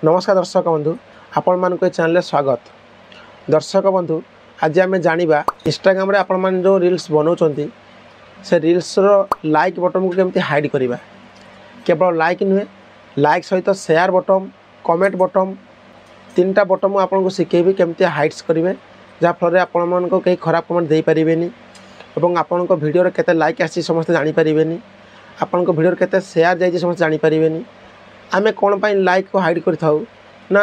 नमस्कार दर्शक बंधु आपण मान चैनल स्वागत। दर्शक बंधु आज आम जाना इंस्टाग्राम आपण मैंने जो रील्स बनाऊँ से रील्स लाइक बटन को केमती हाइड करवा। केवल लाइक नुहे लाइक सहित शेयर बटन कमेंट बटन तीन टा बटन मुझे आपको शिखेबी केमती हाइड्स करेंगे जहाँफल आपण मान कहीं खराब कमेंट दे पारे और आपण भिडियो केते लाइक आसी समस्त जानीपारे आपण भिडियो केते शेयर जाइए समस्त जानीपारे। आम कौन पाई लाइक को हाइड कर ना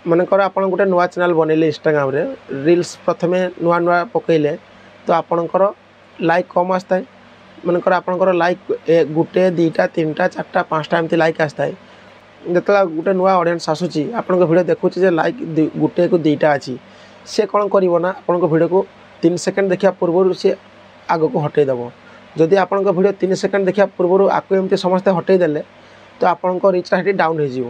मनकर आप गोटे नुआ चैनल बनइले इंस्टाग्राम रे रील्स प्रथमे नुआ नुआ पकईले तो आपणकर लाइक कम आसता है। मनकर आपणकर लाइक गोटे दुईटा तीन टा चार्टा पाँचटा एमती लाइक आसता है। जिते गोटे नुआ ऑडियंस आसूची आपण भिडियो देखुची लाइक गोटे को दुईटा अच्छी सी कौन करना आपण भिडियो को 3 सेकंड देखा पूर्व सी आग को हटईदेव। जदि आपण भिडियो 3 सेकंड देखा पूर्व आपको एमती समस्ते हटईदेले तो आपण रिचटा से डाउन हो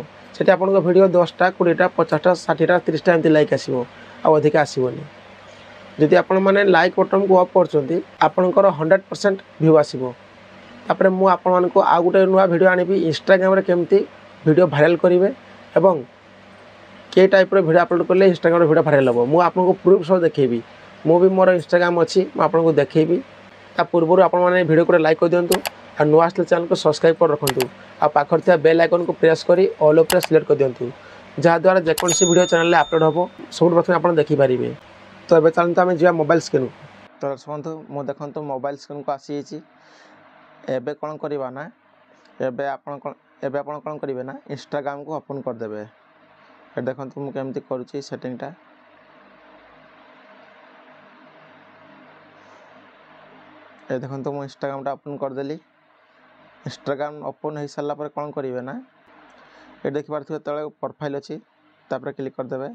आप भिडियो 10टा 20टा 50टा 60टा 30टा एमती लाइक आसो अधिक आसोनी। जदि आपण मैंने लाइक बटन को अफ करपणकर 100% भ्यू आसो। तापर मुझे आउ गोटे नुआ भिडियो आनी इंस्टाग्राम रे केमती भिडियो भाइराल करेंगे और के टाइप भिडियो अपलोड कले इंस्टाग्राम भिडियो भाइराल हम मुझे आपको प्रूफ सब देखेबी। मु भी मोर इंस्टाग्राम अच्छी मुझे देखेबी ता पूर्व आप भिडियो को लाइक कर दिंतु और नुआ आसले चैनल को सब्सक्राइब कर रखुँ आ पाखर थी बेल आइकन को प्रेस करी ऑल ओवर सिलेक्ट कर दिंतु जहाँद्वारा जेकोसी वीडियो चैनल अपलोड हम सब प्रथम आप देखिपारे। तो ये चलते आम जा मोबाइल स्क्रीन को। तो शुणु मुझे देखो मोबाइल स्क्रीन को आसी एबे कौन करवा ना एबे आपण कौन करेंगे ना इंस्टाग्राम को ओपन करदे। देखो मुझे केमती करुँची सेटिंगटा ये देखो मुझे इंस्टाग्राम ओपन करदेली। इंस्टाग्राम ओपन हो सारापर कौन करेंगे ना ये देखिपे तले प्रोफाइल अच्छी तापर क्लिक करदे।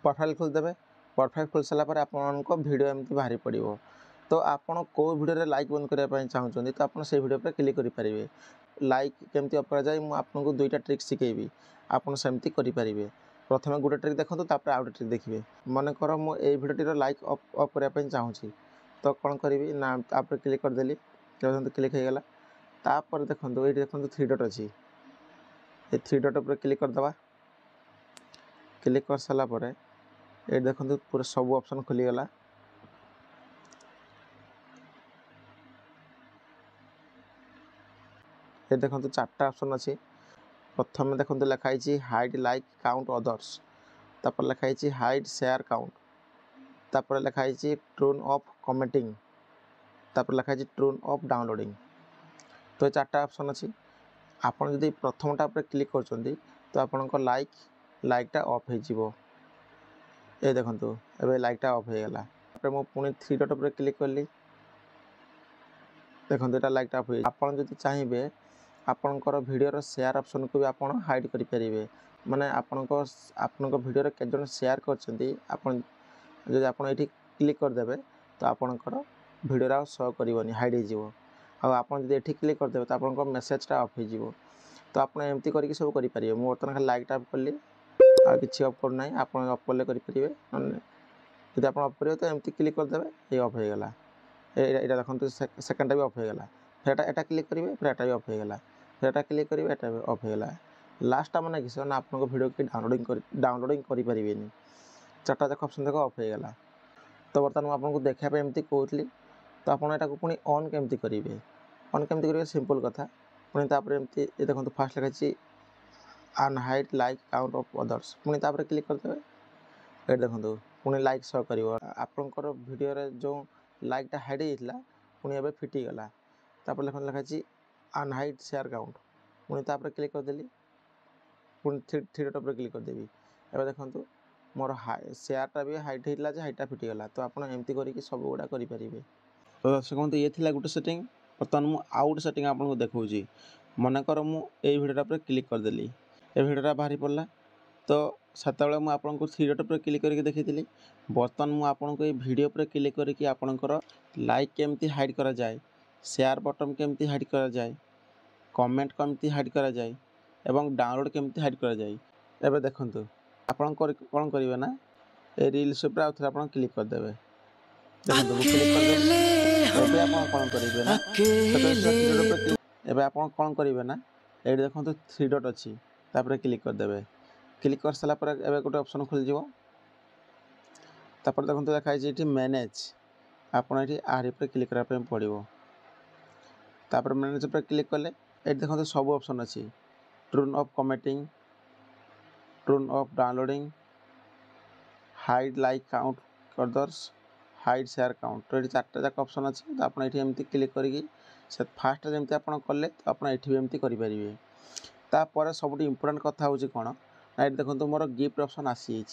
प्रोफाइल खोलदेवे। प्रोफाइल खोल सारापर आपको वीडियो एमती बाहरी पड़ो तो आपड़ कौ वीडियो लाइक बंद करने चाहते तो आप से वीडियो पर क्लिक करेंगे। लाइक केमती अफ कराए मुझे आपको 2टा ट्रिक शिखेबी आपड़ सेमती करेंगे। प्रथम गोटे ट्रिक देखो तापर आउ गोटे ट्रिक देखिए। मनकर मुझे भिडियो लाइक अफ करने चाहूँगी तो कौन करी ना आप क्लिक करदेली क्लिक हो गला। तापर देखो ये देखो 3 डॉट अच्छी ये 3 डॉट पर क्लिक करदे। क्लिक कर सारापर ये देखो पूरा सब ऑप्शन खुलीगला। ये देखो 4टा ऑप्शन अच्छी। प्रथम देखो लिखाई हाइड लाइक काउंट अदर्स तापर लिखाई हाइड शेयर काउंट तापर लिखाई टर्न ऑफ कमेंटिंग तापर लिखाई टर्न ऑफ डाउनलोडिंग। तो 4टा ऑप्शन अच्छी आपड़ जब प्रथमटा पर क्लिक कर तो आपंकर लाइकटा ऑफ हो ये देखो ए लाइकटा ऑफ हो गला। मुझे पुणी 3 डॉट पर क्लिक कली देखो यहाँ लाइकटा ऑफ हो। आपड़ जब चाहिए आपणकर भिडियोर शेयर ऑप्शन को भी आप हाइड करेंगे माने आपण भिडियो केते जन शेयर कर ये क्लिक करदे तो आपणकर भिडियो शो करनी हाइड हो। आप क्लिक करदे तो आप मेसेजटा ऑफ हो। तो आप एमती करके सब करेंगे। मुझे बर्तमान खाली लाइकटा ऑफ कली आ कि ऑफ करना आप ऑफ कले करेंगे जब आप ऑफ करेंगे तो एमती क्लिक करदे ये ऑफ हो गला। ये देखो सेकेंडटा भी ऑफ हो गला। फिर एटा क्लिक करेंगे फिर एटा भी ऑफ हो गला। फिर एटा क्लिक करेंगे एटा भी ऑफ हो गला। लास्टा मैंने किस ना आप भिडियो की डाउनलोडिंग करेंगे 4टा देख ऑप्शन देख ऑफ हो गला। तो बर्तमान आपको देखापी एमती कहली तो आपको पुणी ऑन केमती करेंगे ऑन केमती करेंगे सिंपल कथा पुणी तापर एमती ये देखो फास्ट लिखाई unhide like count of others पुणी तापर क्लिक करदे। ये देखो पुणी लाइक शो कर आपंकर भिडियो जो लाइकटा हाइड होता पुणी एवं फिटिगला। तापर लिखाई अनहाइड शेयर काउंट पुणी तापर क्लिक करदेली पुणी 3 डॉट पर क्लिक करदेवी। एवं देखो मोर शेयरटा भी हाइट होता है हाइटा फिटिगला। तो आप एमती करके सब गुड़ा करेंगे। तो दर्शक ये थी गोटे सेटिंग। बर्तमान मुझे आउ गोटे सेटिंग आपको देखी मनकर मुझे भिडियोटा पर क्लिक करदेली ये भिडियोटा बाहरी पड़ा तो सेतबे मुझे आपको 3 डॉट पर क्लिक करके देखी। बर्तमान मुझे आपको ये भिडियो पर क्लिक करके आपणकर लाइक केमती हाइड करा जाए शेयर बटन केमती हाइड करा जाए कमेंट केमती हाइड करा जाए एवं डाउनलोड केमती हाइड करा जाए। एबे देखंतु आपन कौन करेंगे ना ये रील्स पर आउ थे आप क्लिक करदे। देखो क्लिक करदे एबे आप कौन करेंगे ना एबे आप कौन करेंगे ना ये देखो 3 डॉट अच्छी तापर क्लिक करदे। क्लिक कर सारा पर एबे गोटे ऑप्शन खुल जीवो तापर देखंतु देखाई जे इठी मैनेज आपण इठी आर पर क्लिक करा पे पड़िवो तापर मैनेज पर क्लिक करले एठी देखंतु सब ऑप्शन अछि turn off commenting turn off downloading hide like count others hide share count तो ये चार्टा जाक ऑप्शन अच्छी तो आप एमती क्लिक करके फास्ट जमी आप कले तो आप एमती करेंगे तापर सब इम्पोर्टाट कथा हूँ कौन ना ये देखो मोर गिफ्ट ऑप्शन आसी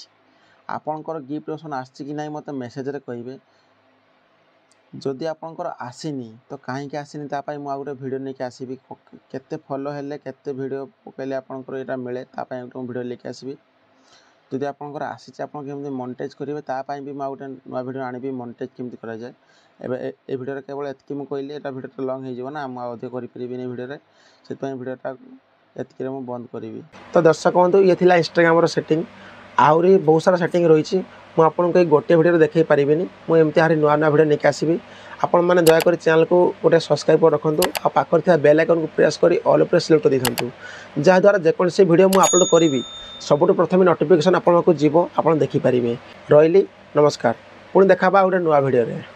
आपणकर गिफ्ट ऑप्शन आसी कि ना मत मेसेज कहे जदि आपणकर आसीनी तो कहीं आसीनी तापाई मुझे गोटे भिडियो नहीं आसबि केते फॉलो हेले केते भिडियो पकड़े आपणकर यहाँ मिले तापाई गोटे भिडियो लेके आसबि जदि आपणकर आसी आप मनिटाइज करेंगे तापाई भी मुझे गोटे नुआ भिडियो आनी मनिटाइज केमती करा जाए ए भिडियो केवल एतकी मुझे कहली एटा भिडियो तो लॉन्ग हो ना मुझे अधिक करें भिडियो से भिडियोटा एतकी मुझे बंद करी। तो दर्शक बंधु ये थिला इंस्टाग्राम सेटिंग आहरी बहुत सारा सेटिंग रही मुझे आपको गोटे भिडियो देखई पारिनी मुझे एमती आहरी नुआ नुआ भिडियो नहीं आसबि आपण मैंने दयाकोरी चैनल को गोटे सब्सक्राइब कर रखुँ आ पाखर बेल आइकन को प्रेस कर ऑल पर सिलेक्ट कर देथंतु जहाँद्वारा जेकोसी भिडियो मुझे अपलोड करी सबुठ प्रथम नोटिफिकेशन आपको जीव आप देखिपारे रही नमस्कार पुणी देखा गोटे नुआ भिडियो।